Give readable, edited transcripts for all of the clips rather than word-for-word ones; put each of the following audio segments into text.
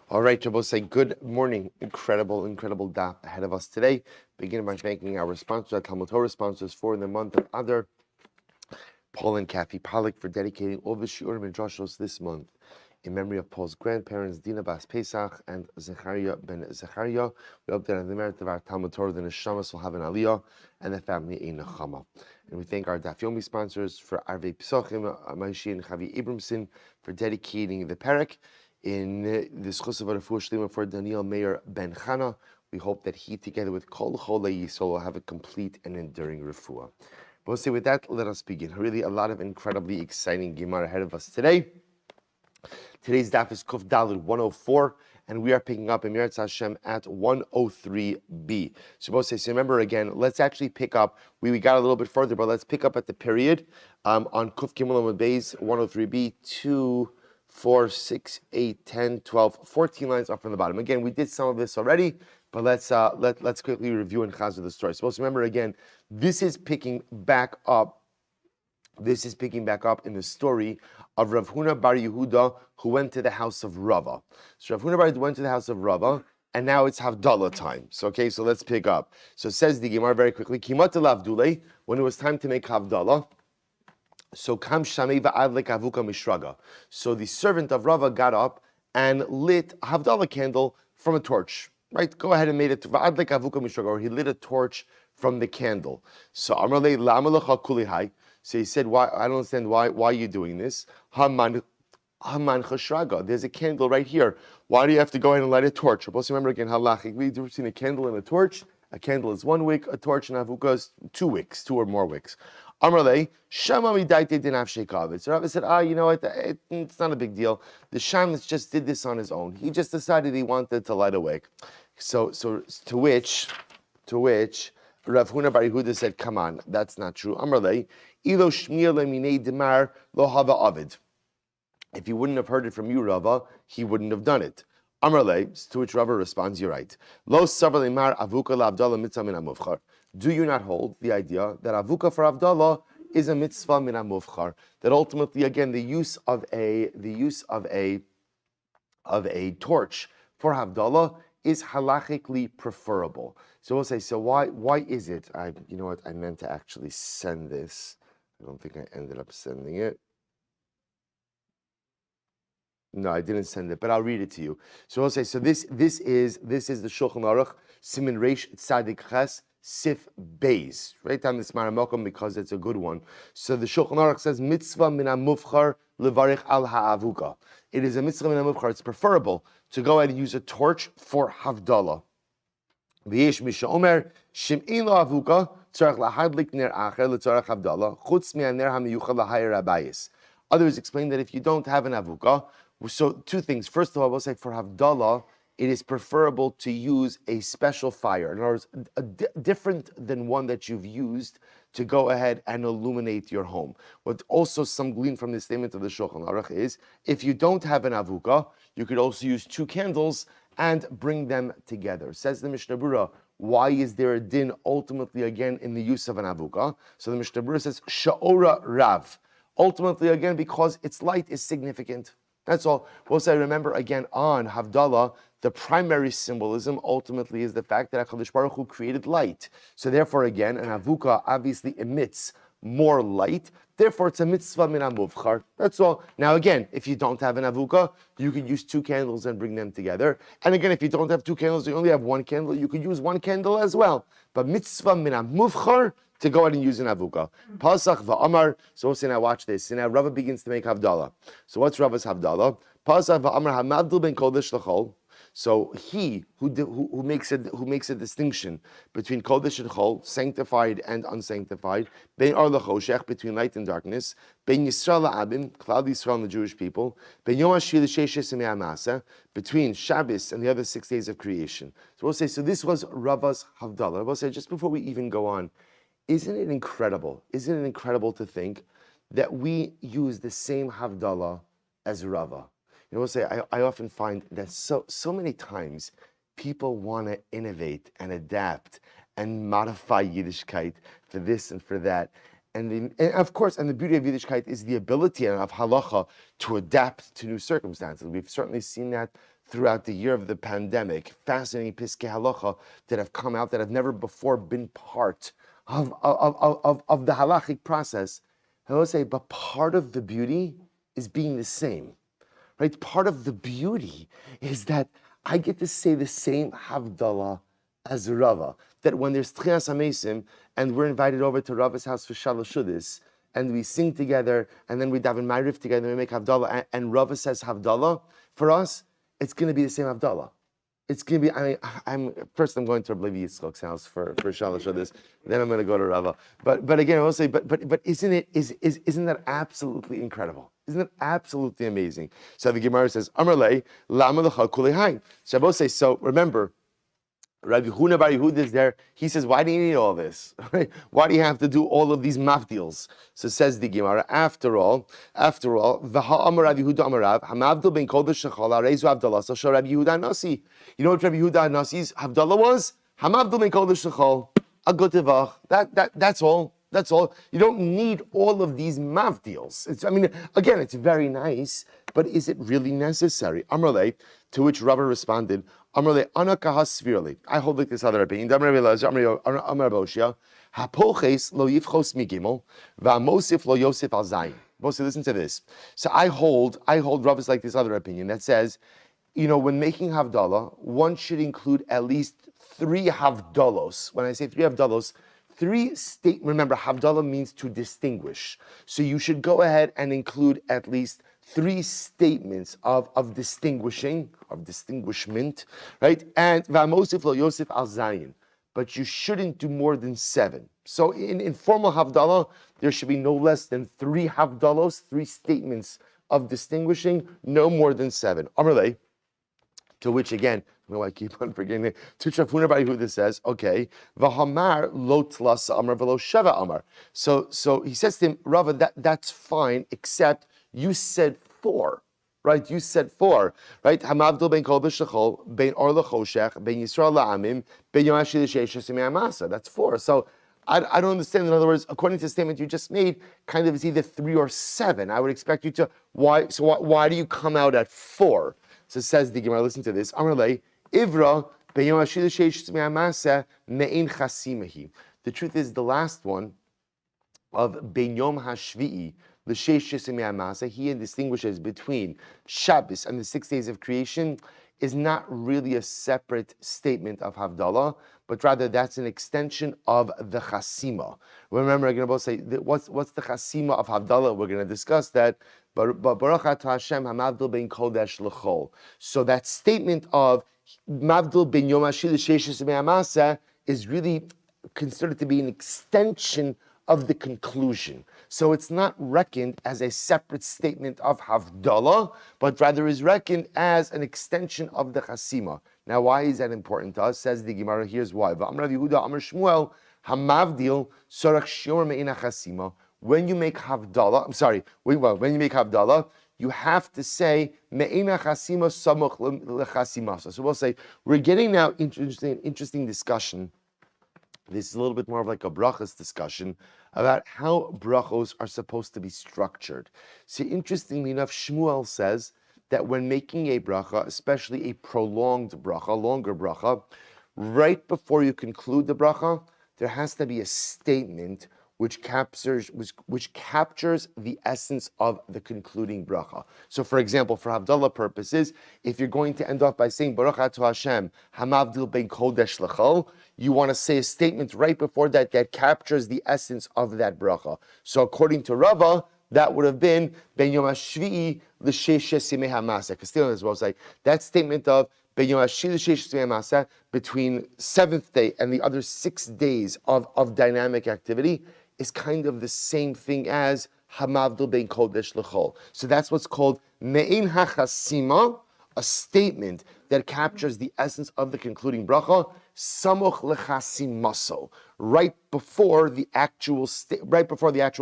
All right, Shabbos, say good morning. Incredible daf ahead of us today. Beginning by thanking our sponsors, our Talmud Torah sponsors for the month of Adar, Paul and Kathy Pollack for dedicating all the shiurim and drashos this month in memory of Paul's grandparents, Dina Bas Pesach and Zechariah ben Zechariah. We hope that in the merit of our Talmud Torah, the Neshamas will have an aliyah and the family a nechama. And we thank our Daf Yomi sponsors for Arvei Pesachim, Maishi and Chavi Abramson for dedicating the parak. In the Zechus of Refuah Shlema for Daniel Meir ben Chana, we hope that he, together with Kol Cholei Yisrael, will have a complete and enduring refuah. But with that, let us begin. Really, a lot of incredibly exciting Gemara ahead of us today. Today's daf is Kuf Daled 104, and we are picking up in Meretz Hashem at 103b. So remember again, let's actually pick up. We got a little bit further, but let's pick up at the period on Kuf Gimel Amud Beis 103b 2. 4, 6, 8, 10, 12, 14 lines up from the bottom. Again, we did some of this already, but let's quickly review and chazar the story. So remember again, this is picking back up. This is picking back up in the story of Rav Huna bar Yehuda, who went to the house of Rava. So Rav Huna bar Yehuda went to the house of Rava, and now it's Havdalah time. So so let's pick up. So says the Gemara very quickly, Kimat Lavdule, when it was time to make Havdalah. So kam shamei va'adlik avuka mishraga. So the servant of Rava got up and lit a Havdalah candle from a torch. Right? Go ahead and made it va'adlik avuka mishraga, or he lit a torch from the candle. So Amarle lama lecha kulihai. So he said, "Why? I don't understand why are you doing this? Haman chashraga. There's a candle right here. Why do you have to go ahead and light a torch?" Supposed to remember again halachic. We've seen a candle and a torch. A candle is 1 wick. A torch and avuka is 2 wicks, 2 or more wicks. Amarle, Shama midaite dinaf sheikavit. So Rabbi said, you know what, it's not a big deal. The Shamas just did this on his own. He just decided he wanted to light a wick. So to which Rav Huna bar Yehuda said, come on, that's not true. Amarle, ilo shmiya leminei demar lo hava avid. If he wouldn't have heard it from you, Rava, he wouldn't have done it. Amarle, to which Rava responds, you're right. Lo savar lemar avuka la mitzvah min amuvchar. Do you not hold the idea that avuka for Havdalah is a mitzvah min hamuvchar? That ultimately, again, the use of a torch for Havdalah is halachically preferable. So we'll say, so why is it? You know what? I meant to actually send this. I don't think I ended up sending it. No, I didn't send it, but I'll read it to you. So we'll say, so this is the Shulchan Aruch Simin Reish Tzadik Ches Sif Beis, right down this Maramokum because it's a good one. So the Shulchan Aruch says mitzvah min hamuvchar levarich al ha'avuka. It is a mitzvah min hamuvchar. It's preferable to go ahead and use a torch for Havdalah. V'yesh misha omer shim'in lo avuka tzarech lahadlik ner acher letzarech Havdalah chutz mi'aner hamiyuchad lahayir abayis. Others explain that if you don't have an avuka, so 2 things. First of all, we'll say for Havdalah, it is preferable to use a special fire. In other words, different than one that you've used to go ahead and illuminate your home. What also some glean from the statement of the Shulchan Aruch is, if you don't have an avuka, you could also use 2 candles and bring them together. Says the Mishnah Berurah, why is there a din ultimately again in the use of an avuka? So the Mishnah Berurah says, Sha'ora Rav. Ultimately again, because its light is significant. That's all. We'll say, remember again on Havdalah, the primary symbolism ultimately is the fact that HaKadosh Baruch Hu created light. So therefore again, an avuka obviously emits more light. Therefore it's a mitzvah min hamuvchar. That's all. Now again, if you don't have an avuka, you could use 2 candles and bring them together. And again, if you don't have 2 candles, you only have 1 candle, you could use 1 candle as well. But mitzvah min hamuvchar, to go ahead and use an avuka. Pasach va'amar. So we'll say, now watch this. And now Rava begins to make Havdalah. So what's Rava's Havdalah? Pasach va'amar hamavdil ben kodesh l'chol. So he who makes a distinction between kodesh and chol, sanctified and unsanctified, ben or lechoshech, between light and darkness, ben Yisrael la'abim, Klal Yisrael and the Jewish people, ben Yom HaShvi l'sheish yemei Maaseh, between Shabbos and the other 6 days of creation. So we'll say, so this was Rava's Havdalah. We'll say, just before we even go on, isn't it incredible? Isn't it incredible to think that we use the same Havdalah as Rava? You know, we'll say, I often find that so many times people want to innovate and adapt and modify Yiddishkeit for this and for that. And of course, and the beauty of Yiddishkeit is the ability of halacha to adapt to new circumstances. We've certainly seen that throughout the year of the pandemic. Fascinating piskei halacha that have come out that have never before been part of the halachic process. I will say, but part of the beauty is being the same, right? Part of the beauty is that I get to say the same Havdalah as Rava. That when there's Tchias HaMesim and we're invited over to Rava's house for Shalosh Shudis, and we sing together, and then we daven Ma'ariv together, and we make Havdalah, and Rava says Havdalah, for us, it's going to be the same Havdalah. It's going to be, I'm going to Rabbi Yitzchok's house for Shalosh Shudis, then I'm going to go to Rava. But again, I will say, but isn't that absolutely incredible? Isn't it absolutely amazing? So the Gemara says, Amar lei, lama l'cha kulei hain. Shabbos says, so remember, Rabbi Huna Bar Yehuda is there. He says, why do you need all this? Right? Why do you have to do all of these mafdils? So says the Gemara, after all, V'ha Amar Rabbi Yehuda Amar Rav, Hamavdil ben Kodesh Shechal, Areizu Havdalah, so show Rabbi Yehuda Nasi. You know what Rabbi Yehuda Nasi's Havdalah was? Hamavdil ben Kodesh Shechal, Agotevach. That's all. That's all. You don't need all of these mavdils. Again, it's very nice, but is it really necessary? Amrle, to which Rava responded, Amrle, Anakahas Svirli. I hold like this other opinion. Amar Boshia, Hapoches lo yifchos migimel, va'mosif lo yosef al zayin. Bosi, listen to this. So I hold Rava's like this other opinion that says, when making Havdalah, one should include at least 3 Havdalos. When I say 3 Havdalos, remember, Havdalah means to distinguish. So you should go ahead and include at least 3 statements of distinguishment, right? And Va'mosif lo Yosef al Zayin. But you shouldn't do more than 7. So in formal Havdalah, there should be no less than 3 Havdalos, 3 statements of distinguishing, no more than 7. Amrlei, to which again, I keep on forgetting it. To Trafuna Bar Yehuda says, okay, V'hamar lo tlasa amar v'lo sheva amar. So he says to him, Rava, that's fine, except you said 4, right? You said 4, right? Hamavdil ben kol b'shechol, ben or lechoshech, ben Yisrael la'amim, ben yom hashil sheishes Maaseh. That's 4. So I don't understand. In other words, according to the statement you just made, kind of is either 3 or 7. I would expect you to. Why do you come out at 4? So says the Gemara. Listen to this. Amarlei Ivra beyom hashil sheishes Maaseh me'in chasimahi. The truth is, the last one of ben yom hashvi'i l'sheishes Maaseh, he distinguishes between Shabbos and the 6 days of creation, is not really a separate statement of Havdalah, but rather that's an extension of the Chasima. Remember, I'm going to both say, what's the Chasima of Havdalah? We're going to discuss that. But Baruch Atah Hashem Hamavdil ben Kodesh L'chol. So that statement of Mavdil ben Yom Hashil Sheishes Maaseh is really considered to be an extension of the conclusion. So it's not reckoned as a separate statement of Havdalah, but rather is reckoned as an extension of the Chasima. Now, why is that important to us? Says the Gemara, here's why. V'amar Yehuda Amar Shmuel, Hamavdil Sorach Shior Me'ina Chasima. When you make Havdalah, when you make Havdalah, you have to say Me'ina Chasima Samuch L'Chasimasa. So we'll say, we're getting now interesting discussion. This is a little bit more of like a brachas discussion about how brachos are supposed to be structured. See, interestingly enough, Shmuel says that when making a bracha, especially a prolonged bracha, a longer bracha, right before you conclude the bracha, there has to be a statement which captures the essence of the concluding bracha. So, for example, for Havdalah purposes, if you're going to end off by saying Baruch Atah Hashem Hamavdil ben Kodesh L'chol, you want to say a statement right before that captures the essence of that bracha. So, according to Rava, that would have been Ben Yom Hashvi'i L'Sheshes Yimei HaMaaseh. Because still as well, it's like that statement of Ben Yom Hashvi'i L'Sheshes Yimei HaMaaseh between 7th day and the other 6 days of dynamic activity is kind of the same thing as Hamavdil ben Kodesh L'chol. So that's what's called Me'in HaChasima, a statement that captures the essence of the concluding bracha, Samuch L'Chasimaso, right before the actual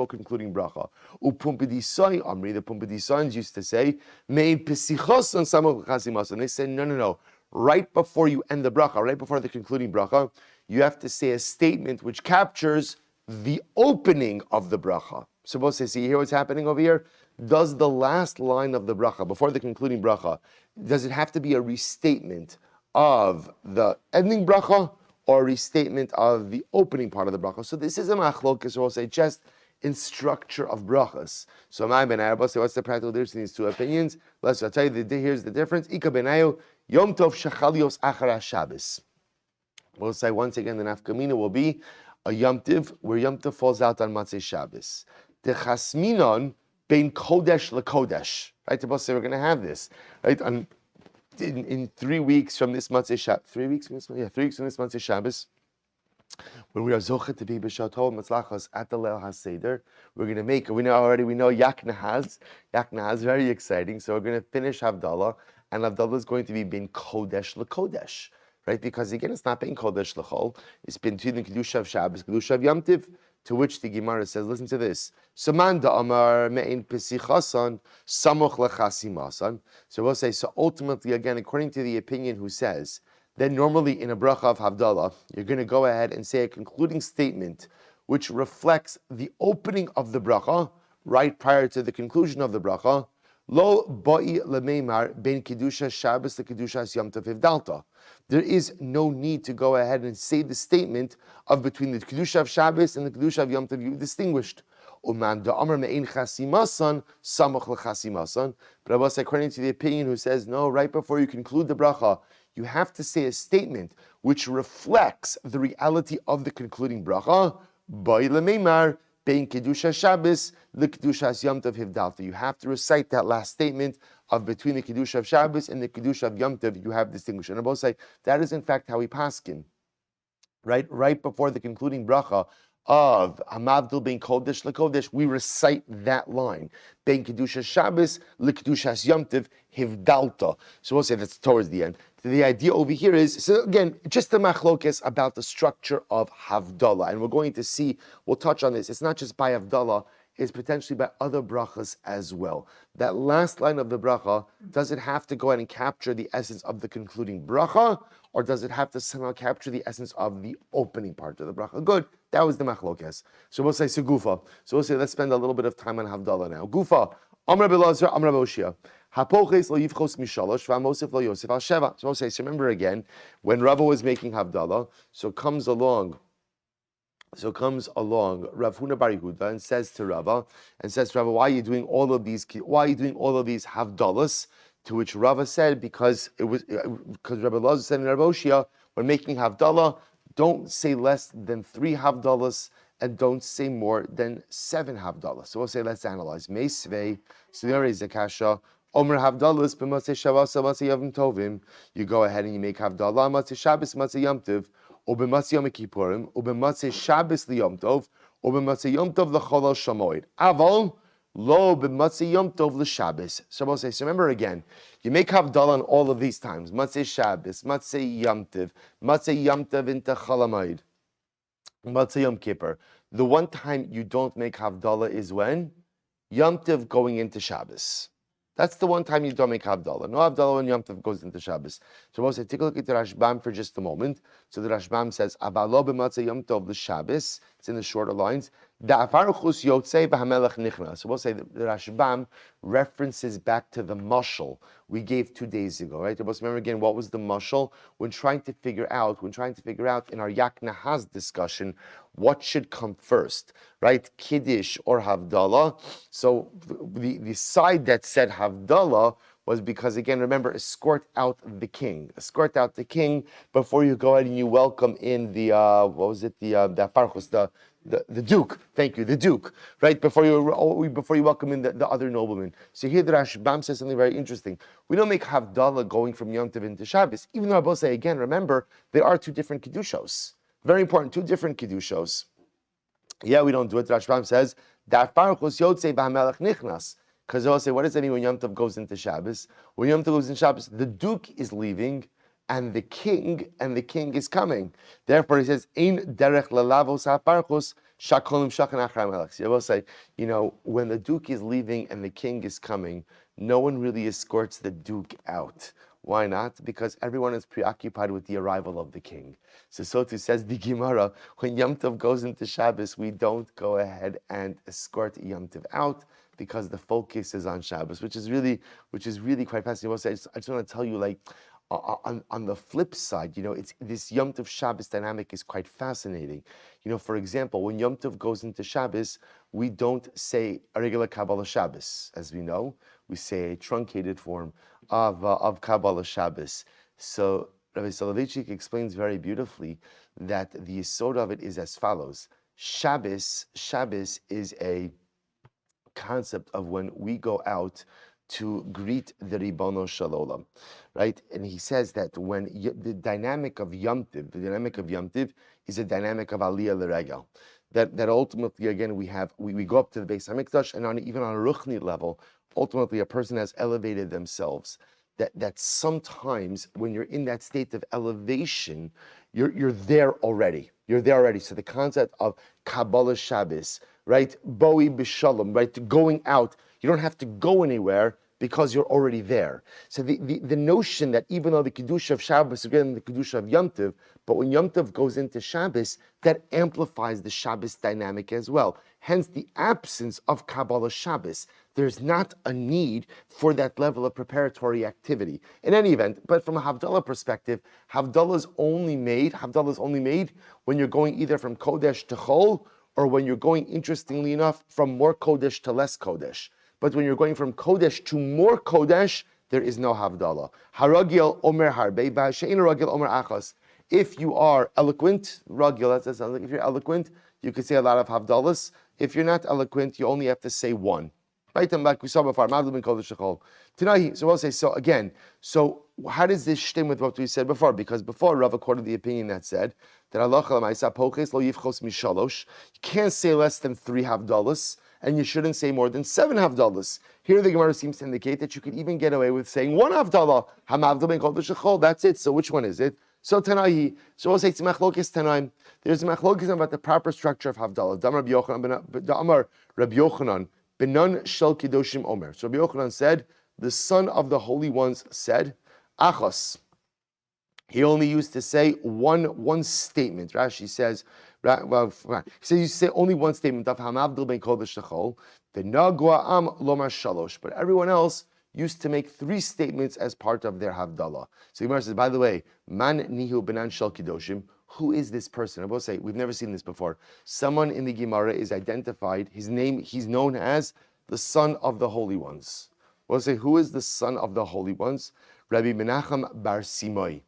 concluding bracha. Upumpedisai Amri, the Pumpedisans used to say, Me'in Pesichos and Samuch L'Chasimaso. And they said, no. Right before you end the bracha, right before the concluding bracha, you have to say a statement which captures the opening of the bracha. So we'll say, see here what's happening over here? Does the last line of the bracha, before the concluding bracha, does it have to be a restatement of the ending bracha or a restatement of the opening part of the bracha? So this is a machlokes, or we'll say just in structure of brachas. So my ben Arba say, what's the practical difference in these two opinions? I'll tell you, here's the difference. Ika benayu Yom Tov Shechalios Achar Shabbos. We'll say once again, the nafkamina will be a Yom Tiv, where Yom Tov falls out on Maaseh Shabbos. The Chasminon bein Kodesh leKodesh. Right, we'll say we're going to have this. Right, in 3 weeks from this Maaseh Shabbos. 3 weeks from this? Yeah, 3 weeks from this Maaseh Shabbos. When we are Zechus to be b'shatol matzlachos at the Leil HaSeder, we're going to make, we know Yak Nahaz. Yak Nahaz, very exciting. So we're going to finish Havdalah, and Havdalah is going to be bein Kodesh leKodesh. Right? Because again, it's not being Kodesh L'chol. It's been between the Kedusha of Shabbos, Kedusha of Yom Tiv, to which the Gemara says, listen to this. Saman da Amar me'in pesichasan, samoch lechasimasan. So we'll say, so ultimately, again, according to the opinion who says, then normally in a bracha of Havdalah, you're going to go ahead and say a concluding statement which reflects the opening of the bracha, right prior to the conclusion of the bracha. Lo ba'i lemeimar ben kedusha Shabbos to kedusha Yom Tov hivdalta. There is no need to go ahead and say the statement of between the kedusha of Shabbos and the kedusha of Yom Tov you distinguished. Uman da amar me'in chasimasan samach lechasimasan. But I was according to the opinion who says no, right before you conclude the bracha, you have to say a statement which reflects the reality of the concluding bracha. Ba'i lemeimar bein kedusha Shabbos the kedusha Yom Tov hivdalta. You have to recite that last statement of between the kedusha of Shabbos and the kedusha of Yom Tov. You have distinguished, and I both say that is in fact how we paskin. Right before the concluding bracha of Hamavdil bein Kodesh leKodesh, we recite that line. Bein kedusha Shabbos lekedusha Yom Tov hivdalta. So we'll say that's towards the end. The idea over here is, so again, just the machlokes about the structure of Havdalah. And we're going to see, we'll touch on this. It's not just by Havdalah, it's potentially by other brachas as well. That last line of the bracha, does it have to go ahead and capture the essence of the concluding bracha, or does it have to somehow capture the essence of the opening part of the bracha? Good, that was the machlokes. So we'll say Gufa. So we'll say, let's spend a little bit of time on Havdalah now. Gufa, Amr Belazar, Amr Boshia. Hapoches lo yivchos mishalosh v'amosef lo yosef al sheva. So we'll say, so remember again, when Rava was making Havdalah, so comes along Rav Huna Bar Yehuda and says to Rava, why are you doing all of these Havdalahs? To which Rava said, because Rabbi Elazar said in Rabbi Oshia, when making Havdalah, don't say less than 3 Havdalahs and don't say more than 7 Havdalahs. So we'll say, let's analyze. Meisvei, Sinore Zakasha, Omer Havdalahs, b'Maaseh Shabbos, Maaseh Yom Tovim. You go ahead and you make Havdalah, Maaseh Shabbos, Maaseh Yom Tov, Ubematzeh Yom Kippurim, Ubematzeh Shabbos liyom Tov, Ubematzeh Yom Tov l'chol shamoid. Aval lo b'matzeh Yom Tov l'Shabbos. So we'll say, so remember again, you make Havdalah on all of these times. Matzeh Shabbos, Matzeh Yom Tov into Chalamoid, Matzeh Yom Kippur. The one time you don't make Havdalah is when? Yom Tov going into Shabbos. That's the one time you don't make Havdalah. No Havdalah when Yom Tov goes into Shabbos. So we'll say, take a look at the Rashbam for just a moment. So the Rashbam says, Avalo b'matzeh Yom Tov l'Shabbos. It's in the shorter lines. Da'afarchus yotzei v'hamelech nichnas. So we'll say the Rashbam references back to the mashal we gave 2 days ago, right? Remember again, what was the mashal? When trying to figure out in our Yak Nahaz discussion, what should come first, right? Kiddush or Havdalah. So the side that said Havdalah was because, again, remember, escort out the king before you go ahead and you welcome in the the farchus, the duke. Thank you, the duke, right? Before you welcome in the other nobleman. So here the Rashbam says something very interesting. We don't make Havdalah going from Yom Tov into Shabbos, even though I both say, again, remember, there are 2 different Kiddushos. Very important, 2 different Kiddushos. Yeah, we don't do it. Rashbam says, Da'afarchus yotzei v'hamelech nichnas. Because they'll say, what does that mean when Yom Tov goes into Shabbos? When Yom Tov goes into Shabbos, the duke is leaving, and the king is coming. Therefore, he says, Ein derech lalavos haparchus shakolim shachan achar melech. So they'll say, when the duke is leaving and the king is coming, no one really escorts the duke out. Why not? Because everyone is preoccupied with the arrival of the king. So too says the Gemara, when Yom Tov goes into Shabbos, we don't go ahead and escort Yom Tov out because the focus is on Shabbos, which is really quite fascinating. I just want to tell you, like, on the flip side, it's this Yom Tov Shabbos dynamic is quite fascinating. For example, when Yom Tov goes into Shabbos, we don't say a regular Kaballas Shabbos, as we know. We say a truncated form of Kaballas Shabbos. So Rabbi Soloveitchik explains very beautifully that the yesod of it is as follows. Shabbos is a concept of when we go out to greet the Ribono Shel Olam, right? And he says that when the dynamic of Yom Tiv is a dynamic of Aliyah L'Regel. That ultimately, again, we go up to the Beis HaMikdash, and even on a Ruchni level, ultimately a person has elevated themselves. That sometimes when you're in that state of elevation, you're there already. You're there already. So the concept of Kaballas Shabbos, right? Boi b'shalom, right? Going out, you don't have to go anywhere because you're already there. So the notion that even though the Kedusha of Shabbos is greater than the Kedusha of Yom Tov, but when Yom Tov goes into Shabbos, that amplifies the Shabbos dynamic as well. Hence the absence of Kaballas Shabbos. There's not a need for that level of preparatory activity. In any event, but from a Havdalah perspective, Havdalah is only made when you're going either from Kodesh to Chol, or when you're going, interestingly enough, from more Kodesh to less Kodesh. But when you're going from Kodesh to more Kodesh, there is no Havdalah. Haragil Omer Harbe, She'en Haragil Omer Achas. If you are eloquent, Ragil, that sounds like if you're eloquent, you could say a lot of Havdalahs. If you're not eloquent, you only have to say one. Right? And like we saw before, Tonight, so we'll say, so again, so how does this stem with what we said before? Because before, Rav quoted the opinion that said that you can't say less than 3 Havdalahs, and you shouldn't say more than 7 Havdalahs. Here the Gemara seems to indicate that you could even get away with saying 1 Havdalah. That's it. So which one is it? So Tanahi, so we'll say it's Machlokes Tanaim. There's a Machlokes about the proper structure of Havdalah. Damar Rabbi Yochanan, Benon Shel Kedoshim Omer. So Rabbi Yochanan said, the son of the holy ones said, Achos. He only used to say one statement. Rashi says, he says you say only one statement of Hamavdil ben Kodesh Shechol, the Nagua Am Lomar Shalosh. But everyone else used to make 3 statements as part of their Havdalah. So Gemara says, by the way, Man Nihu Benan Shel Kedoshim. Who is this person? I will say, we've never seen this before. Someone in the Gemara is identified, his name, he's known as the son of the holy ones. We'll say, who is the son of the holy ones? Rabbi Menachem Bar Simoi.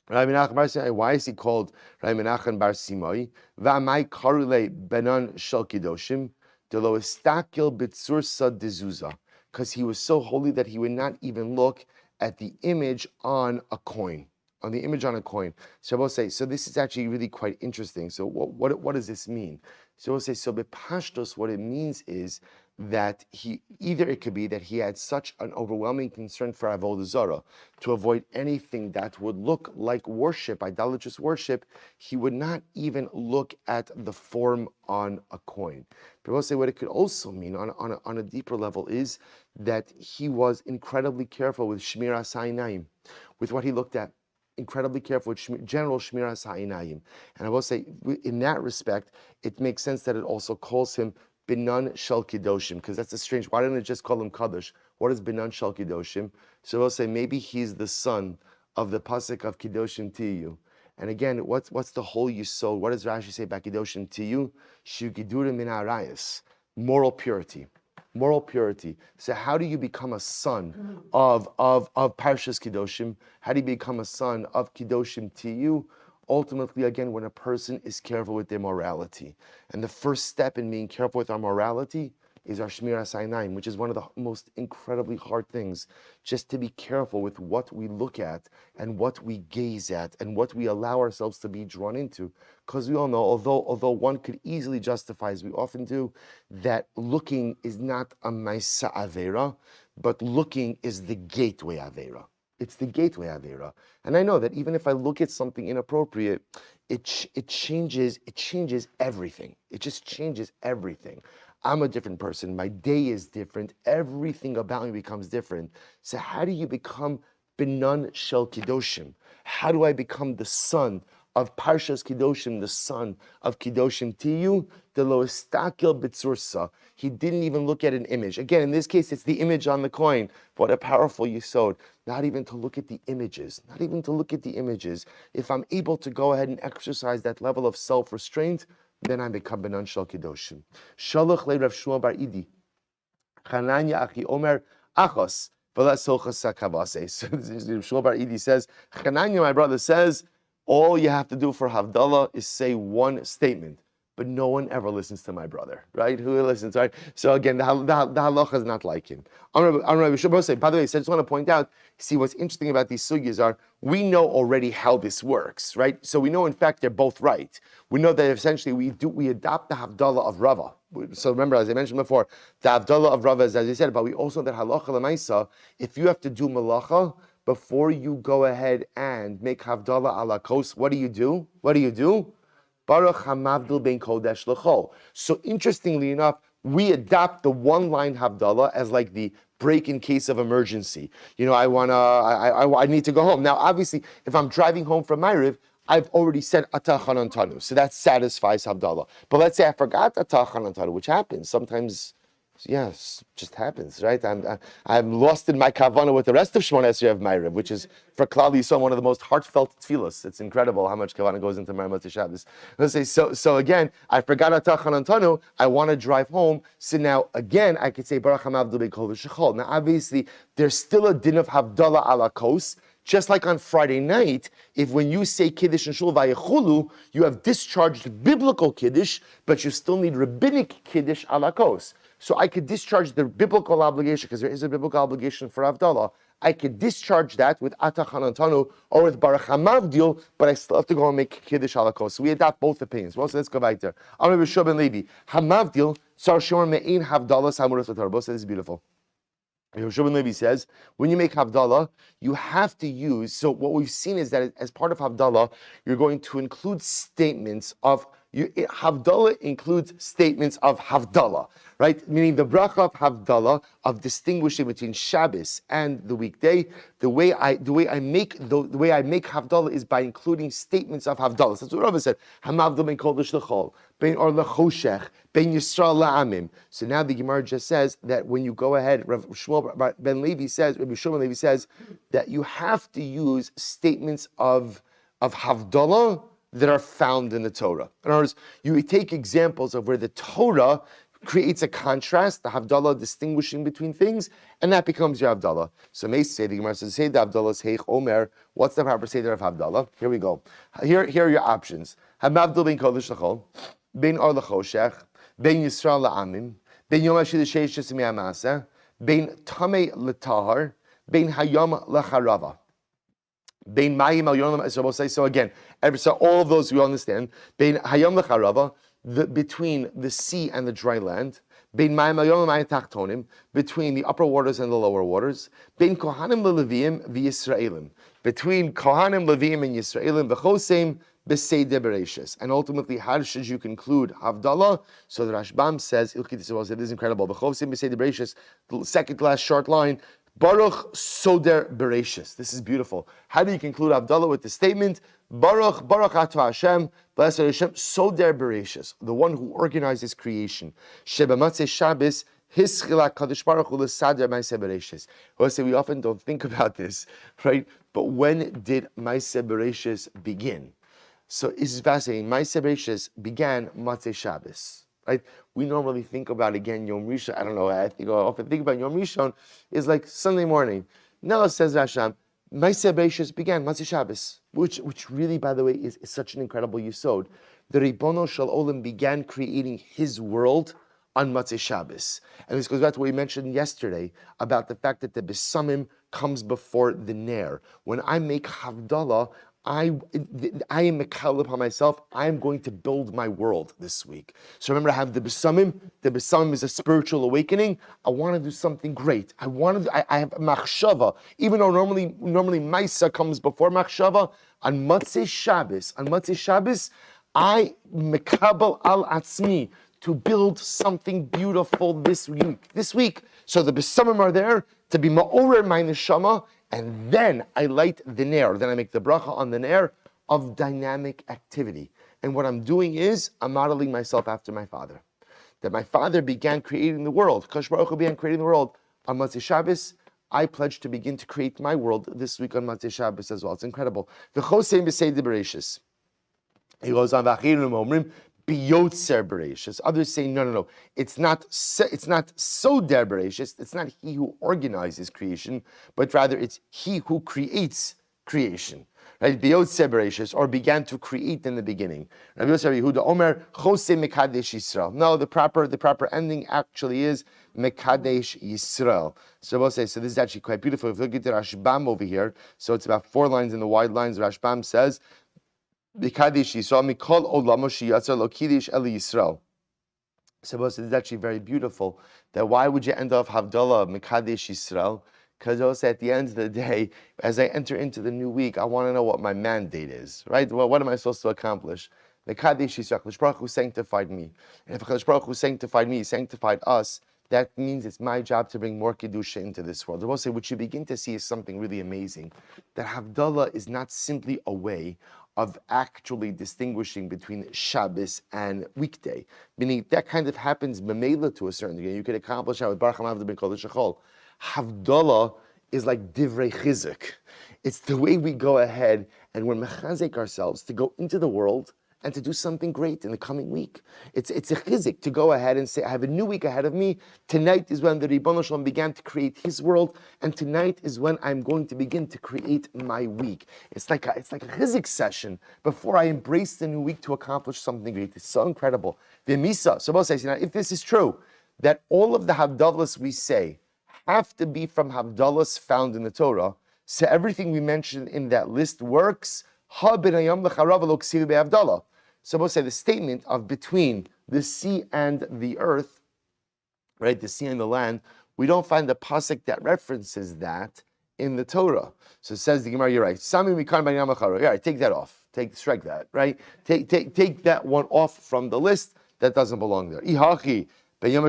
Rabbi Menachem Bar Simoi, why is he called Rabbi Menachem Bar Simoi? V'amai karule benan shel kedoshim, delo estakil b'tzursa dezuza. Because he was so holy that he would not even look at the image on a coin. On the image on a coin. So we'll say, so this is actually really quite interesting. So what does this mean? So we'll say, so bepashtos, what it means is that it could be that he had such an overwhelming concern for Avodah Zarah, to avoid anything that would look like worship, idolatrous worship, he would not even look at the form on a coin. But we'll say what it could also mean on a deeper level is that he was incredibly careful with Shmiras Ha'inayim, with what he looked at. Incredibly careful with general Shmiras Ha'inayim. And I will say, in that respect, it makes sense that it also calls him Binan Shel Kedoshim, because that's a strange, why didn't it just call him Kadosh? What is Binan Shel Kedoshim? So we'll say maybe he's the son of the pasuk of Kedoshim Tiyu. And again, what's the whole yisod? What does Rashi say about Kedoshim Tiyu? Shugidurim min harayos, moral purity. Moral purity. So how do you become a son of Parshas Kedoshim? How do you become a son of Kedoshim Tiyu? Ultimately, again, when a person is careful with their morality. And the first step in being careful with our morality is our Shmiras Ha'inayim, which is one of the most incredibly hard things, just to be careful with what we look at and what we gaze at and what we allow ourselves to be drawn into. Because we all know, although one could easily justify, as we often do, that looking is not a Maaseh Avera, but looking is the gateway Avera. It's the gateway Avera. And I know that even if I look at something inappropriate, it changes everything. It just changes everything. I'm a different person. My day is different. Everything about me becomes different. So how do you become Benan Shel Kedoshim. How do I become the son of Parshas Kedoshim, the son of Kedoshim Tiyu? The lo estakel b'tzursa. He didn't even look at an image. Again, in this case, it's the image on the coin. What a powerful yisod. Not even to look at the images. Not even to look at the images. If I'm able to go ahead and exercise that level of self-restraint, then I become Benan Shel Kedoshim. Shalach le Rav Shmuel bar Idi. Chananya achi omer achos. So Shmuel bar Idi says, Chananya, my brother, says, all you have to do for Havdalah is say one statement. But no one ever listens to my brother, right? Who listens, right? So again, the halacha is not like him. By the way, I just want to point out, see what's interesting about these sugyas are, we know already how this works, right? So we know, in fact, they're both right. We know that essentially we adopt the Havdalah of Rava. So remember, as I mentioned before, the Havdalah of Rava is, as I said, but we also know that halacha l'maisa, if you have to do malacha, before you go ahead and make Havdalah ala kos, what do you do? What do you do? Baruch hamavdil ben kodesh l'chol. So interestingly enough, we adopt the one-line Havdalah as like the break in case of emergency. You know, I need to go home. Now, obviously, if I'm driving home from Ma'ariv, I've already said Atah Chanantanu, so that satisfies Havdalah. But let's say I forgot Atah Chanantanu, which happens sometimes. Yes, just happens, right? I'm lost in my kavanah with the rest of Shemona Esrei of Ma'ariv, which is for Klal Yisrael one of the most heartfelt tefillos. It's incredible how much kavanah goes into Maaseh Shabbos. Let's say so again. I forgot Atah Chanantanu. I want to drive home. So now again, I could say Baruch Hamavdil Beikol V'Shechol. Now obviously there's still a din of Havdalah ala kos. Just like on Friday night, if when you say Kiddush and Shul Vayechulu, you have discharged biblical Kiddush, but you still need rabbinic Kiddush ala kos. So I could discharge the biblical obligation, because there is a biblical obligation for Havdalah. I could discharge that with Atah Chanantanu or with Baruch HaMavdil, but I still have to go and make Kiddush ala kos. So we adopt both opinions. Well, so let's go back there. Amar B'Shua ben Levi, HaMavdil, Sar Shomer Me'in Havdalah Samuras L'Torah. So this is beautiful. B'Shua ben Levi says, when you make Havdalah, you have to use, so what we've seen is that as part of Havdalah, you're going to include statements of, Havdalah includes statements of Havdalah, right? Meaning the bracha of Havdalah, of distinguishing between Shabbos and the weekday. The way I make Havdalah is by including statements of Havdalah. That's what Rava said. Hamavdil ben kodesh l'chol, ben or lechoshech, ben Yisrael la'amim. So now the Gemara just says that when you go ahead, Rabbi Shmuel ben Levi says that you have to use statements of Havdalah that are found in the Torah. In other words, you take examples of where the Torah creates a contrast, the Havdalah distinguishing between things, and that becomes your Havdalah. So may say the Gemara says, say the Havdalah is Heich Omer. What's the proper seder of Havdalah? Here we go. Here are your options. Hamavdil ben kodesh l'chol, ben or l'choshech, ben Yisrael la'amim, ben yom hashid sheish mi'amaseh, ben tamei l'tahar, ben hayom l'charava. So again, so all of those we understand. Between the sea and the dry land. Between the upper waters and the lower waters. Between Kohanim, Leviim, and Yisraelim. Maaseh Bereishis. And ultimately, how should you conclude Havdalah? So the Rashbam says, it is incredible. Maaseh Bereishis, the second last short line, Baruch Soder Bereishis. This is beautiful. How do you conclude Havdalah with the statement, Baruch Ato Hashem, blessed Hashem, Soder Bereishis, the one who organizes creation. Sheba Maaseh Shabbos, Hischila Kadosh Baruch Hu L'Sader Maaseh Bereishis. We often don't think about this, right? But when did Maaseh Bereishis begin? So this is fascinating. Maaseh Bereishis began Maaseh Shabbos. Right? We normally think about, again, Yom Rishon. I don't know. I often think about Yom Rishon is like Sunday morning. No, says Hashem, Maaseh Bereishis began Maaseh Shabbos, which really, by the way, is such an incredible yisod. The Ribono Shel Olam began creating His world on Maaseh Shabbos, and this goes back to what we mentioned yesterday about the fact that the Besamim comes before the Ner. When I make Havdalah, I am mekal upon myself. I am going to build my world this week. So remember, I have the Besamim. The Besamim is a spiritual awakening. I want to do something great. I have machshava. Even though normally Maisa comes before machshava, on Maaseh Shabbos, I mekabel al atzmi to build something beautiful this week. So the Besamim are there to be ma'orer my neshama and then I light the ner, then I make the bracha on the ner of dynamic activity. And what I'm doing is, I'm modeling myself after my father. That my father began creating the world. Kadosh Baruch Hu began creating the world on Maaseh Shabbos. I pledge to begin to create my world this week on Maaseh Shabbos as well. It's incredible. V'chosein b'seid Bereishis. He goes on, V'achirim omrim, Beautiful Mesorah. Others say, no. It's not so der Bereishis. It's not he who organizes creation, but rather it's he who creates creation. Right? Beautiful Mesorah, or began to create in the beginning. Rabbi Yosef Yehuda Omer, Chose Mekadesh Yisrael. No, the proper ending actually is Mekadesh Yisrael. So we'll say, so this is actually quite beautiful. If you look at the Rashbam over here, so it's about 4 lines in the wide lines. Rashbam says, Mekadesh Yisrael, Mikol Olamo Shiyatzer Lo Kiddush Eli Yisrael. So this is actually very beautiful. That why would you end off Havdalah Mekadesh Yisrael? Because also at the end of the day, as I enter into the new week, I want to know what my mandate is, right? Well, what am I supposed to accomplish? Mekadesh Yisrael, Kadosh Baruch Hu sanctified me. And if Kadosh Baruch Hu sanctified me, sanctified us, that means it's my job to bring more Kedusha into this world. I will say, what you begin to see is something really amazing. That Havdalah is not simply a way of actually distinguishing between Shabbos and weekday. Meaning that kind of happens memela to a certain degree. You can accomplish that with Baruch HaMavda Ben Kodesh HaChol. Havdalah is like divrei chizuk. It's the way we go ahead and we're mechazek ourselves to go into the world and to do something great in the coming week. It's a chizuk to go ahead and say, I have a new week ahead of me. Tonight is when the Ribono Shalom began to create his world, and tonight is when I'm going to begin to create my week. It's like a chizuk session before I embrace the new week to accomplish something great. It's so incredible. V'misa. So both say, now, if this is true, that all of the Havdalahs we say have to be from Havdalahs found in the Torah, so everything we mentioned in that list works. So we'll say the statement of between the sea and the earth, right, the sea and the land, we don't find the pasuk that references that in the Torah. So it says the Gemara, you're right. Yeah, take that off. Strike that, right? Take that one off from the list. That doesn't belong there. But if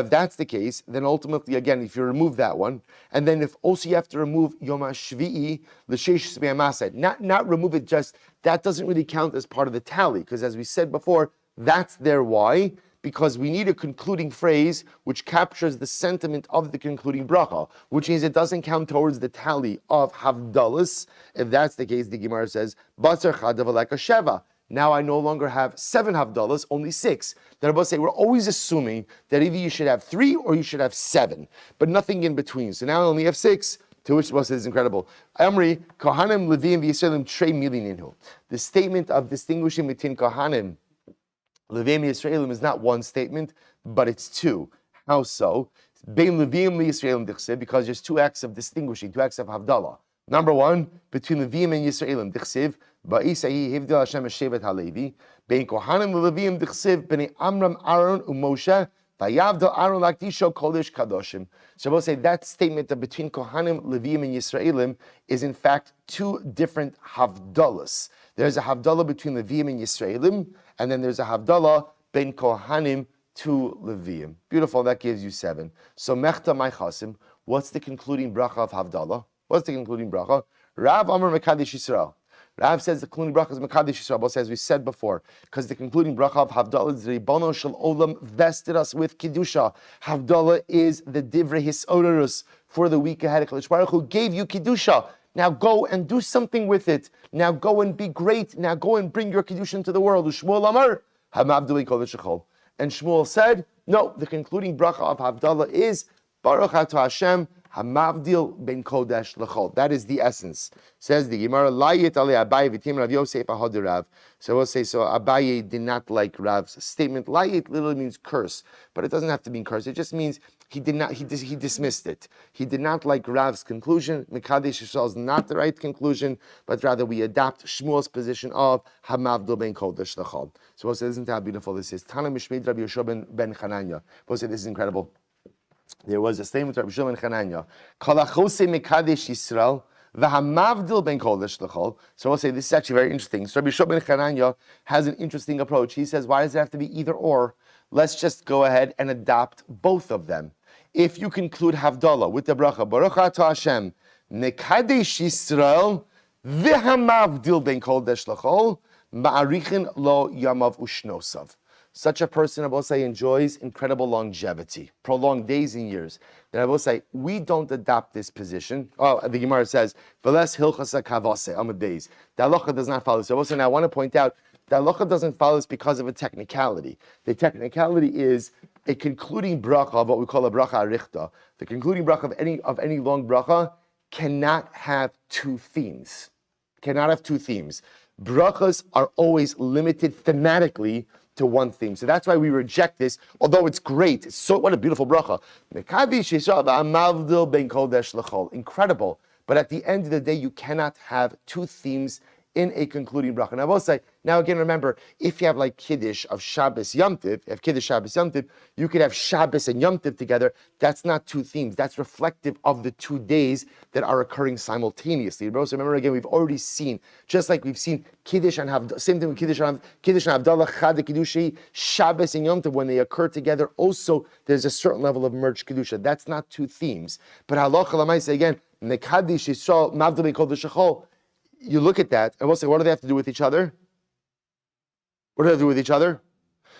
that's the case, then ultimately, again, if you remove that one, and then if also you have to remove Yom HaShvi'i, l'sheish Sibei HaMaseh, not remove it just, that doesn't really count as part of the tally, because as we said before, that's their why, because we need a concluding phrase which captures the sentiment of the concluding bracha, which means it doesn't count towards the tally of Havdalus. If that's the case, the Gemara says, Basar Chadav like a Sheva. Now I no longer have 7 Havdalahs, only 6. The Rebbe say we're always assuming that either you should have 3 or you should have 7, but nothing in between. So now I only have 6, to which the Rebbe says is incredible. Amri, Kohanim, Levim, Yisraelim, Trei Milininu. The statement of distinguishing between Kohanim, Levim, Yisraelim is not one statement, but it's 2. How so? Bein Levim, Yisraelim, Dichsev, because there's 2 acts of distinguishing, 2 acts of Havdalah. Number 1, between Levim and Yisraelim, Dichsev, Ba'isahi Hivdil Hashem Shevet Halevi, Bein Kohanim Levim Dichsev, Bnei Amram Aaron Umoshe, Vayavdil Aaron Lakdisho Kodesh Kadoshim. So we'll say that statement of between Kohanim, Levim, and Yisraelim is in fact 2 different Havdalahs. There's a Havdalah between Levim and Yisraelim, and then there's a Havdalah Bein Kohanim to Levim. Beautiful, that gives you 7. So Mechta Mai Chasim, what's the concluding bracha of Havdalah? What's the concluding bracha? Rav Amar Mekadesh Yisrael. Rav says the concluding bracha is Mekadesh Yisrael, as we said before, because the concluding bracha of Havdalah is the Ribono Shel Olam vested us with Kedusha. Havdalah is the Divrei Hisorerus for the week ahead. Kadosh Baruch Hu gave you Kedusha. Now go and do something with it. Now go and be great. Now go and bring your Kedusha into the world. Shmuel Amar, Hamavduli Kodesh HaChol. And Shmuel said, no, the concluding bracha of Havdalah is Baruch Atah Hashem, Hamavdil ben Kodesh l'chol. That is the essence. Says the Gemara, Layit ale Abaye v'tim Rav Yosef ahod Rav. So we'll say, so Abaye did not like Rav's statement. Layit literally means curse, but it doesn't have to mean curse. It just means he dismissed it. He did not like Rav's conclusion. Mekadesh Yisrael is not the right conclusion, but rather we adopt Shmuel's position of Hamavdil ben Kodesh l'chol. So we'll say, isn't that how beautiful this is? Tana Mishmid Rabbi Yeshua ben Chananya. We'll say, this is incredible. There was a statement of Rabbi Shimon Chananya, Kalachose Mekadesh Yisrael, V'hamavdil ben Kodesh l'chol. So I'll say this is actually very interesting. So Rabbi Shimon Chananya has an interesting approach. He says, why does it have to be either or? Let's just go ahead and adopt both of them. if you conclude Havdalah with the bracha, Baruch Atah Hashem, Mekadesh Yisrael, V'hamavdil ben kodesh l'chol, Ma'arichin lo yamav ushnosav. Such a person, I will say, enjoys incredible longevity, prolonged days and years. Then I will say, we don't adopt this position. Oh, the Gemara says, Veles hilchasa kavase, amud beis. The halacha does not follow this. I will say, now I want to point out, the halacha doesn't follow this because of a technicality. The technicality is a concluding bracha of what we call a bracha arichta. The concluding bracha of any long bracha cannot have two themes. Cannot have two themes. Brachas are always limited thematically to one theme. So that's why we reject this, although it's great. It's so, what a beautiful bracha. Incredible. But at the end of the day, you cannot have two themes in a concluding bracha. And I will say, now again, remember, if you have like Kiddush of Shabbos Yom Tiv, if you have Kiddush Shabbos Yom Tiv, you could have Shabbos and Yom Tiv together. That's not two themes. That's reflective of the 2 days that are occurring simultaneously. So remember again, we've already seen, just like we've seen Kiddush and Havdalah, same thing with Kiddush and Havdalah, Chad Kiddushi, Shabbos and Yom Tiv, when they occur together, also there's a certain level of merged Kedusha. That's not two themes. But halacha l'maaseh again, Mekadesh Yisrael, Mavdil ben kodesh l'chol. You look at that, and we'll say, what do they have to do with each other? What do they have to do with each other?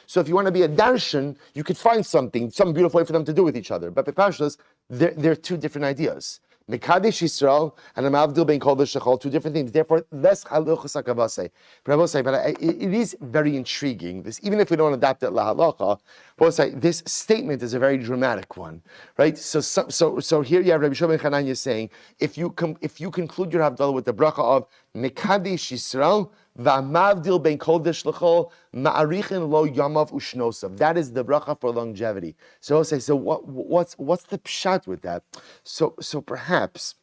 So if you want to be a darshan, you could find some beautiful way for them to do with each other. But Pashtas, they're two different ideas. Mekadesh Yisrael and Amavdil ben kodesh l'chol, two different things. Therefore, less halacha kavase. But I will say, it is very intriguing. This, even if we don't adapt it lahalacha, I will say this statement is a very dramatic one, right? So here you have Rabbi Shimon ben Chananya saying, if you conclude your havdalah with the bracha of Mekadesh Yisrael, V'amavdil ben kodesh l'chol ma'arichin lo yamav ushnosav. That is the bracha for longevity. So I'll say, so what's the pshat with that? So perhaps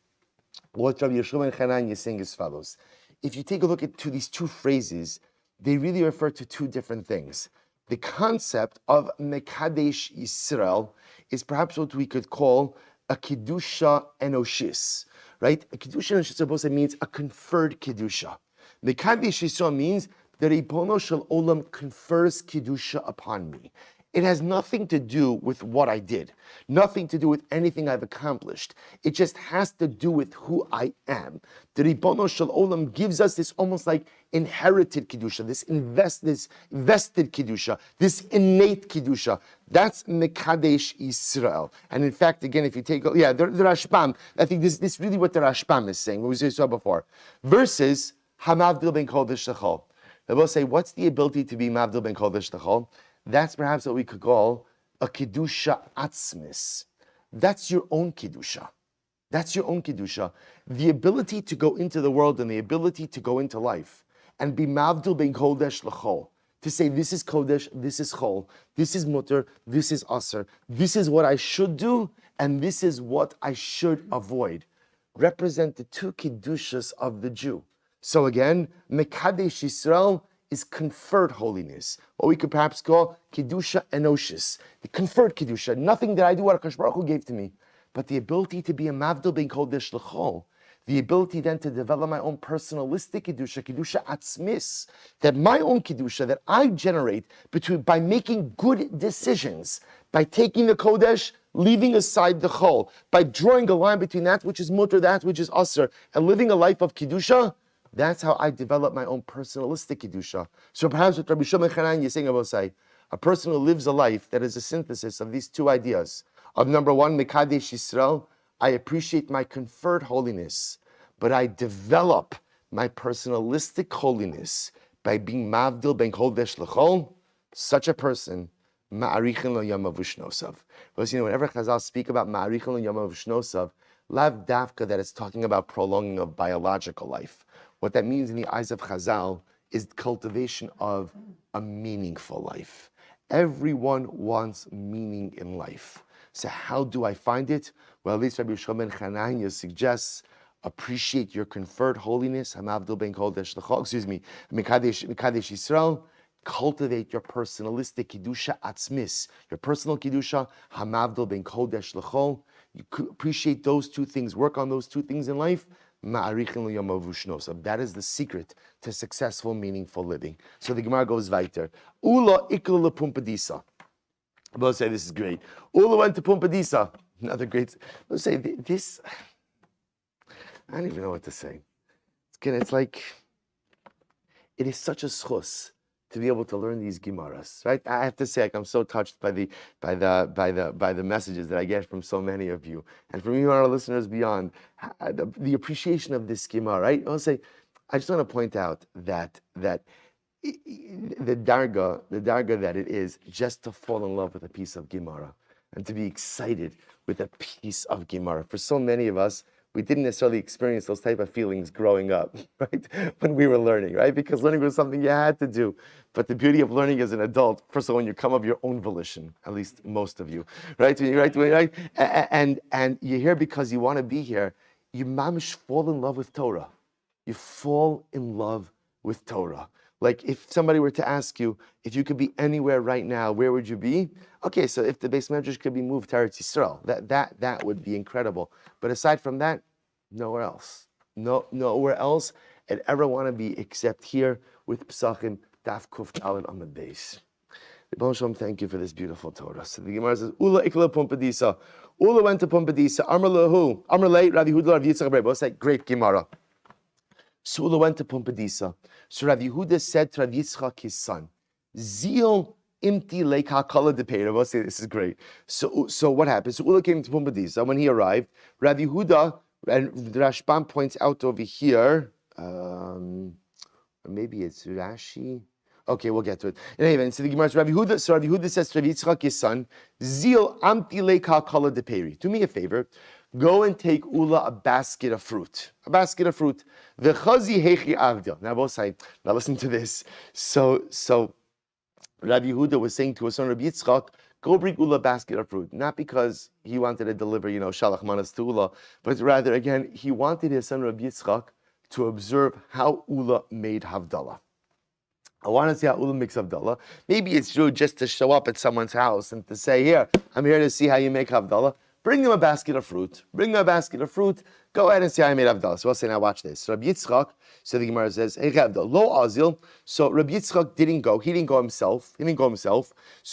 what Rabbi Yeshua ben Chananya is saying is as follows. If you take a look at these two phrases, they really refer to two different things. The concept of Mekadesh Yisrael is perhaps what we could call a Kedusha Enoshis, right? A Kedusha Enoshis means a conferred Kedusha. Mekadesh Yisrael means that Ribono Shel Olam confers Kedusha upon me. It has nothing to do with what I did, nothing to do with anything I've accomplished. It just has to do with who I am. The Ribono Shel Olam gives us this almost like inherited Kedusha, this vested Kedusha, this innate Kedusha. That's Mekadesh Yisrael. And in fact, again, if you take, the Rashbam, I think this is really what the Rashbam is saying, what we saw before. Versus Hamavdil ben kodesh l'chol. They will say, what's the ability to be Mavdil ben kodesh l'chol? That's perhaps what we could call a Kedusha Atzmis. That's your own Kedusha. That's your own Kedusha. The ability to go into the world and the ability to go into life and be Mavdil ben kodesh l'chol. To say, this is kodesh, this is chol, this is mutter, this is aser, this is what I should do, and this is what I should avoid, represent the two Kedushas of the Jew. So again, Mekadesh Yisrael is conferred holiness, what we could perhaps call Kedusha Enoshis, the conferred Kedusha, nothing that I do what HaKadosh Baruch Hu gave to me, but the ability to be a Mavdil ben kodesh l'chol, the ability then to develop my own personalistic Kedusha, Kedusha Atzmis, that my own Kedusha that I generate by making good decisions, by taking the Kodesh, leaving aside the Chol, by drawing a line between that which is mutter, that which is aser, and living a life of Kedusha. That's how I develop my own personalistic Kedusha. So perhaps what Rabbi Shimon ben Chananya is saying, I will say, a person who lives a life that is a synthesis of these two ideas, of number one, Mekadesh Yisrael, I appreciate my conferred holiness, but I develop my personalistic holiness by being Mavdil ben kodesh l'chol. Such a person, ma'arichin lo yamav ushnosav. Because whenever Chazal speak about ma'arichin lo yamav ushnosav, lav dafka that it's talking about prolonging of biological life. What that means in the eyes of Chazal is cultivation of a meaningful life. Everyone wants meaning in life. So how do I find it? Well, at least Rabbi Shimon ben Chananya suggests, appreciate your conferred holiness, Hamavdil ben kodesh l'chol, Mekadesh Yisrael. Cultivate your personalistic Kedusha Atzmis, your personal Kedusha, Hamavdil ben kodesh l'chol. You appreciate those two things, work on those two things in life. That is the secret to successful, meaningful living. So the Gemara goes weiter. Ula ikla lepumpadisa. Both say this is great. Ula went to Pumpadisa. Another great. Both say this. I don't even know what to say. It's like it is such a zechus to be able to learn these gemaras, right? I have to say, like, I'm so touched by the messages that I get from so many of you, and from you and our listeners beyond, the appreciation of this gemara, right? I just want to point out that the darga that it is just to fall in love with a piece of gemara and to be excited with a piece of gemara. For so many of us, we didn't necessarily experience those type of feelings growing up, right? When we were learning, right? Because learning was something you had to do. But the beauty of learning as an adult, first of all, when you come of your own volition, at least most of you, right? Right? And you're here because you want to be here. You mamish fall in love with Torah. You fall in love with Torah. Like if somebody were to ask you, if you could be anywhere right now, where would you be? Okay, so if the base medrash could be moved to Eretz Yisrael, that would be incredible. But aside from that, nowhere else. Nowhere else I'd ever want to be except here with Pesachim, Daf Kuf Daled Amud Beis. Rebbeinu Shalom, thank you for this beautiful Torah. So the Gemara says, Ula ikla Pumpadisa. Ula went to Pumpadisa. Amar lehu. Amar lei Rav Yehuda Rav Yitzchak Bar. Both say great Gemara. So Ula went to Pumpadisa. So Rav Yehuda said to Rav Yitzchak, his son, Zil imti leik hakala depeira. Both say this is great. So what happened? So Ula came to Pumpadisa. When he arrived, Rav Yehuda, and Rashbam points out over here, maybe it's Rashi. Okay, we'll get to it. In any event, so the Gemara is Rav Yehuda. So Rav Yehuda says to Rav Yitzchak, his son, Zil amti leika kala deperi. Do me a favor, go and take Ula a basket of fruit. A basket of fruit. V'chazi hechi avdil. Now both sides. Now listen to this. So Rav Yehuda was saying to his son Rav Yitzchak, go bring Ula a basket of fruit. Not because he wanted to deliver, shalach manas to Ula, but rather, again, he wanted his son Rav Yitzchak to observe how Ula made Havdalah. I want to see how Ula makes Havdalah. Maybe it's true just to show up at someone's house and to say, here, I'm here to see how you make Havdalah. Bring them a basket of fruit. Go ahead and see how you made Havdalah. So I'll say, now watch this. So Rabbi Yitzchak, so the Gemara says, hey, lo azil. So Rabbi Yitzchak didn't go. He didn't go himself. So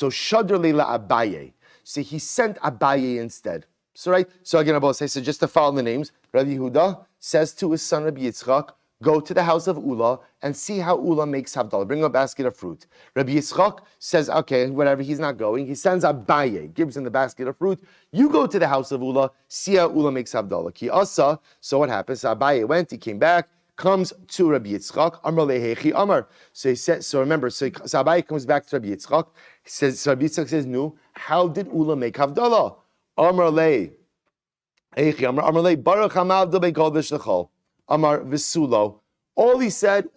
Shadr leila Abaye. So he sent Abaye instead. So again, I will say, so just to follow the names, Rabbi Yehuda says to his son Rabbi Yitzchak, go to the house of Ula and see how Ula makes Havdalah. Bring him a basket of fruit. Rabbi Yitzchak says, okay, whatever, he's not going. He sends Abaye, gives him the basket of fruit. You go to the house of Ula, see how Ula makes Havdalah. Ki asa, so what happens? So Abaye went, he came back, comes to Rabbi Yitzchak, Amar lehechi Amar. So he said, so Abaye comes back to Rabbi Yitzchak. He says, so Rabbi Yitzchak says, no, how did Ula make Havdalah? Amar lehechi Amar Baruch HaMavdil Ben Kodesh L'chol. Amar Visulo. All Ula said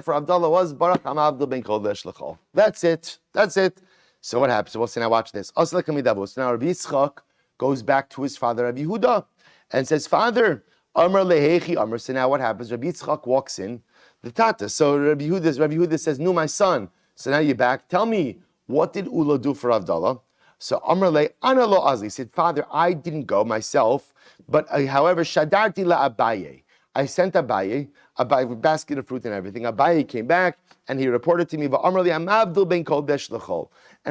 for Havdalah was Baruch HaMavdil Ben Kodesh L'chol. That's it. So what happens? So we'll see, now watch this. So now Rabbi Yitzchak goes back to his father Rabbi Yehuda and says, Father, Amar lehechi Amar. So now what happens? Rabbi Yitzchak walks in the tata. So Rabbi Yehuda says, no, my son. So now you're back. Tell me, what did Ula do for Havdalah? So Amar le ana lo azli. He said, Father, I didn't go myself, but however, shadarti la Abaye. I sent Abaye with a basket of fruit and everything. Abaye came back and he reported to me, and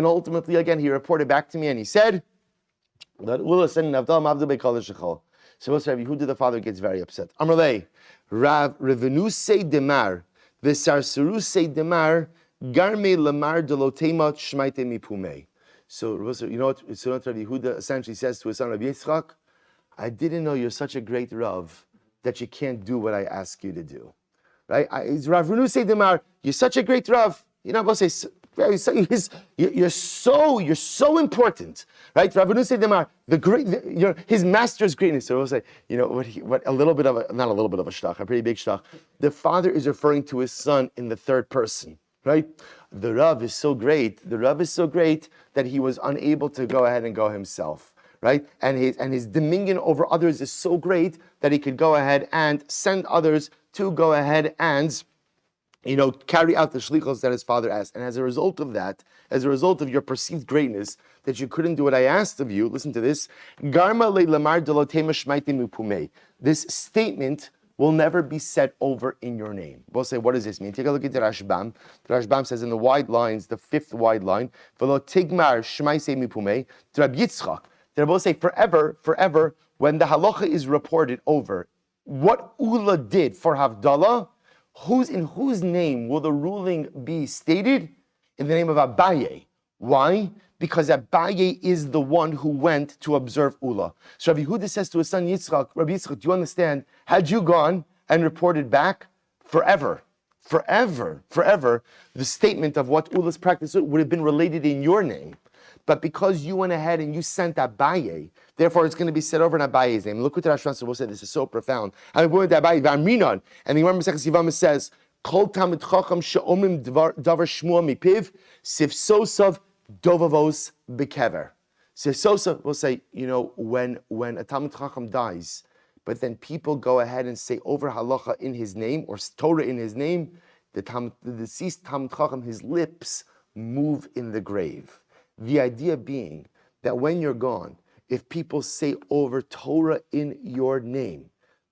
ultimately, again, he reported back to me and he said that Ula said, so what's Rabbi Yehuda the father gets very upset. Amrle, Rav Revenuse Demar, Vesarsuruse Demar, Garme Lamar Delotema Shmaite Mipume. So you know what Rabbi Yehuda essentially says to his son Rabbi Yitzchak? I didn't know you're such a great Rav that you can't do what I ask you to do, right? Rav Renuse Demar, you're such a great Rav. You're not supposed to say, you're so important, right? Rav Renuse Demar, his master's greatness. So we'll say, what a little bit of not a little bit of a shtach, a pretty big shtach. The father is referring to his son in the third person, right? The Rav is so great that he was unable to go ahead and go himself. Right? And his dominion over others is so great that he could go ahead and send others to go ahead and, carry out the shlichos that his father asked. And as a result of that, as a result of your perceived greatness, that you couldn't do what I asked of you, listen to this, Garma le lamar delotema shmaite mupumei. This statement will never be said over in your name. We'll say, what does this mean? Take a look at the Rashbam. The Rashbam says in the wide lines, the fifth wide line, V'lo tigmar shmaisei mipumei, to Rabbi Yitzchak. They both say forever, when the halacha is reported over, what Ula did for Havdalah, in whose name will the ruling be stated? In the name of Abaye. Why? Because Abaye is the one who went to observe Ula. So Rabbi Yehuda says to his son Yitzchak, Rabbi Yitzchak, do you understand? Had you gone and reported back, forever, the statement of what Ula's practice would have been related in your name. But because you went ahead and you sent Abaye, therefore it's going to be said over in Abaye's name. Look what the Rashi will say. This is so profound. And the Gemara Mesechus Yevamos says, Kol Talmid Chacham she'omrim davar shmua mipiv, sifsosav dovavos bekever. Sifsosav will say, when a Talmid Chacham dies, but then people go ahead and say over halacha in his name or Torah in his name, the deceased Talmid Chacham, his lips move in the grave. The idea being that when you're gone, if people say over Torah in your name,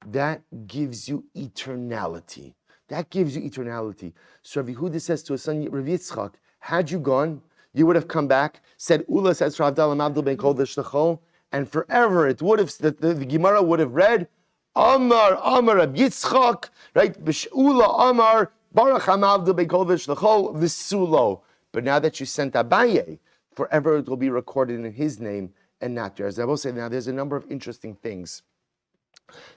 that gives you eternality. So Rabbi Yehuda says to his son Rabbi Yitzchak, had you gone, you would have come back, said Ula says for Havdalah Abdul ben Kol V'Shlachol, and forever it would have, the Gemara would have read, Amar Rabbi Yitzchak, right? Ula Amar Baruch Abdul ben Kol V'Shlachol V'Sulo. But now that you sent Abaye, forever it will be recorded in his name and not yours. I will say now there's a number of interesting things.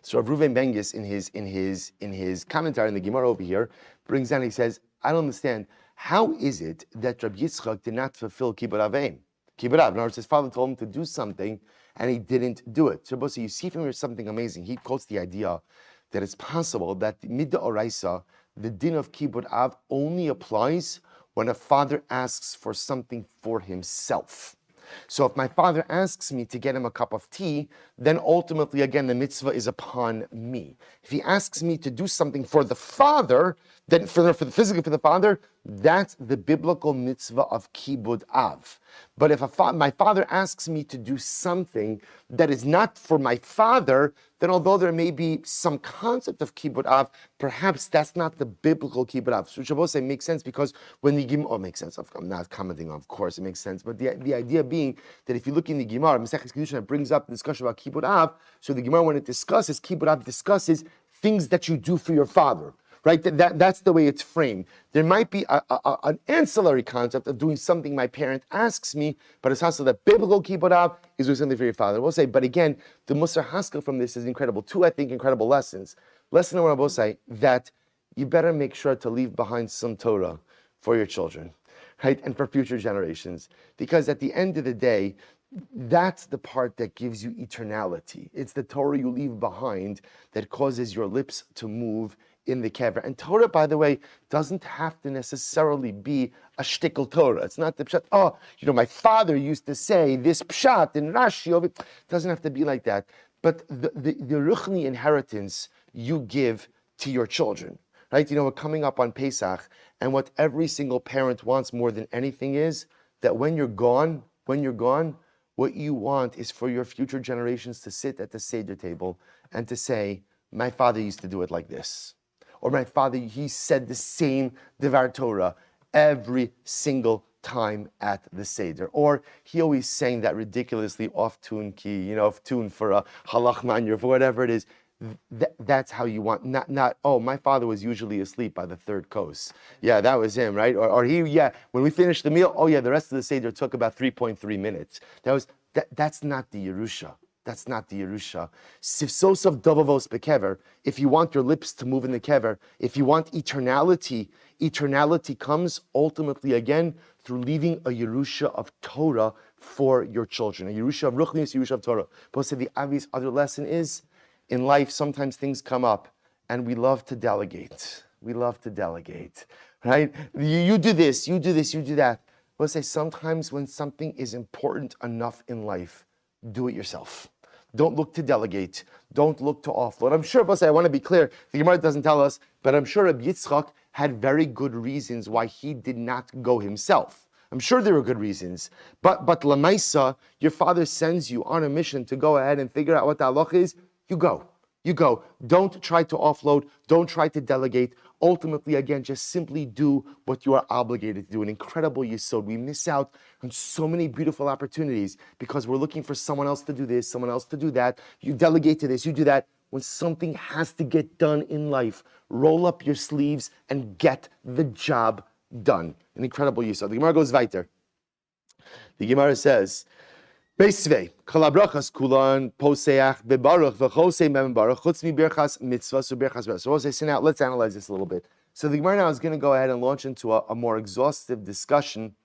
So Rav Reuven Bengis in his commentary in the Gemara over here brings down, he says, I don't understand, how is it that Rabbi Yitzchak did not fulfill Kibbud Aveim? Kibbud Av, in other words, his father told him to do something and he didn't do it. So you see from here something amazing. He quotes the idea that it's possible that Midda Oraisa, the din of Kibbud Av, only applies when a father asks for something for himself. So if my father asks me to get him a cup of tea, then ultimately, again, the mitzvah is upon me. If he asks me to do something for the father, then physically for the father, that's the biblical mitzvah of Kibbud Av. But if my father asks me to do something that is not for my father, then although there may be some concept of Kibbud Av, perhaps that's not the biblical Kibbud Av. So Shabbos say makes sense because when the Gemara, makes sense. I'm not commenting on, of course, it makes sense. But the idea being that if you look in the Gemara, Maseches Kedushin, it brings up the discussion about Kibbud Av. So the Gemara, when it discusses Kibbud Av, discusses things that you do for your father. Right, that's the way it's framed. There might be an ancillary concept of doing something my parent asks me, but it's also that biblical Kibbud Av is doing something for your father. We'll say, but again, the Musar Haskell from this is incredible. Two, I think, incredible lessons. Lesson number one, I will say that you better make sure to leave behind some Torah for your children, right, and for future generations, because at the end of the day, that's the part that gives you eternality. It's the Torah you leave behind that causes your lips to move in the kever. And Torah, by the way, doesn't have to necessarily be a shtickle Torah. It's not the pshat, my father used to say this pshat in Rashi. It doesn't have to be like that. But the ruchni inheritance you give to your children, right? We're coming up on Pesach, and what every single parent wants more than anything is that when you're gone, what you want is for your future generations to sit at the Seder table and to say, my father used to do it like this. Or my father, he said the same Devar Torah every single time at the Seder. Or he always sang that ridiculously off-tune key, off-tune for a halach manya, for whatever it is. That's how you want, not, my father was usually asleep by the third course. Yeah, that was him, right? Or when we finished the meal, the rest of the Seder took about 3.3 minutes. That's not the Yerusha. That's not the Yerusha. Sifsosav dovavos bekever. If you want your lips to move in the kever, if you want eternality comes ultimately again through leaving a Yerusha of Torah for your children. A Yerusha of Ruchnius, Yerusha of Torah. But the obvious other lesson is, in life sometimes things come up and we love to delegate. Right? You do this, you do that. But sometimes when something is important enough in life, do it yourself. Don't look to delegate. Don't look to offload. I'm sure, I want to be clear, the Gemara doesn't tell us, but I'm sure Rabbi Yitzchak had very good reasons why he did not go himself. I'm sure there were good reasons. But Lamaisa, your father sends you on a mission to go ahead and figure out what the halach is, you go. you go. Don't try to offload. Don't try to delegate. Ultimately, again, just simply do what you are obligated to do. An incredible yesod. We miss out on so many beautiful opportunities because we're looking for someone else to do this, someone else to do that. You delegate to this, you do that. When something has to get done in life, roll up your sleeves and get the job done. An incredible yesod. The Gemara goes weiter. The Gemara says, Beisvei, kalabrachas kulan poseach bebaruch v'chosei mem baruch chutz mi birchas mitzvahs u'birchas bereishis. So now let's analyze this a little bit. So the Gemara now is going to go ahead and launch into a more exhaustive discussion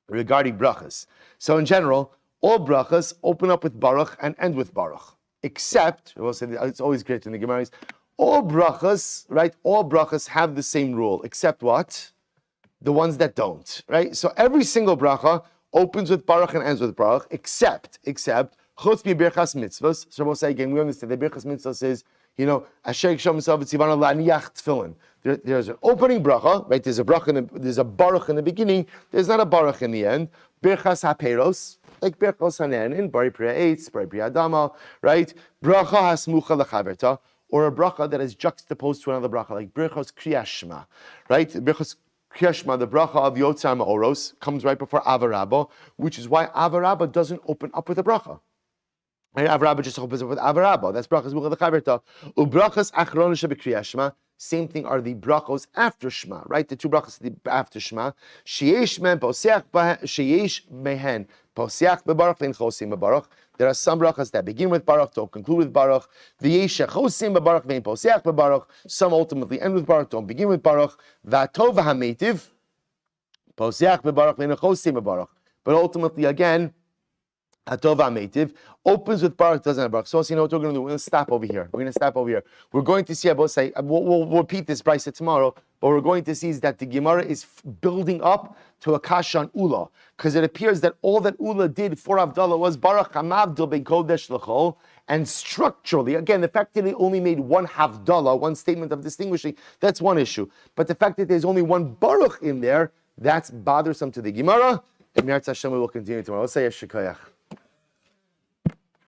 regarding brachas. So in general, all brachas open up with baruch and end with baruch, except, we'll say it's always great in the Gemara, all brachas, right? All brachas have the same rule, except what? The ones that don't, right? So every single bracha opens with baruch and ends with baruch, except chutz mi birchas mitzvahs. So we'll say again, we understand that birchas mitzvahs is, asher yikshom mitzvah v'tzivanu la'aniach tefillin. There's an opening bracha, right? There's a baruch in the beginning. There's not a baruch in the end. Birchas haperos, like birchos hanenin, bari priya eitz, bari priya adama, right? Bracha hasmucha lechaverta, or a bracha that is juxtaposed to another bracha, like birchos kriyas shema, right? Birchos Kriyashma, the bracha of Yotzar Ma'oros, comes right before Avarabba, which is why Avarabba doesn't open up with a bracha. And Avarabba just opens up with Avarabba. That's brachas mucha lechaverta. Ubrachas achron shebekriyashma. Same thing are the brachos after Shema, right? The two brachos after Shema. Sheyesh mehen poseach bebaruch ve'en chosim bebaruch. There are some brachas that begin with baruch, don't conclude with baruch. V'yesh chosim bebaruch ve'en poseach bebaruch. Some ultimately end with baruch, don't begin with baruch. V'atov v'hametiv poseach bebaruch ve'en chosim bebaruch. But ultimately, again, Atov HaMeitiv opens with baruch, doesn't have baruch. So you know what we're going to do? We're going to stop over here. We're going to see, we'll repeat this brisa tomorrow, but we're going to see is that the Gemara is building up to a kasha on Ula, because it appears that all that Ula did for Avdallah was baruch hamavdil ben kodesh l'chol, and structurally, again, the fact that he only made one havdalah, one statement of distinguishing, that's one issue. But the fact that there's only one baruch in there, that's bothersome to the Gemara. And Mir Hashem, we will continue tomorrow. Let's say Yeshikayach.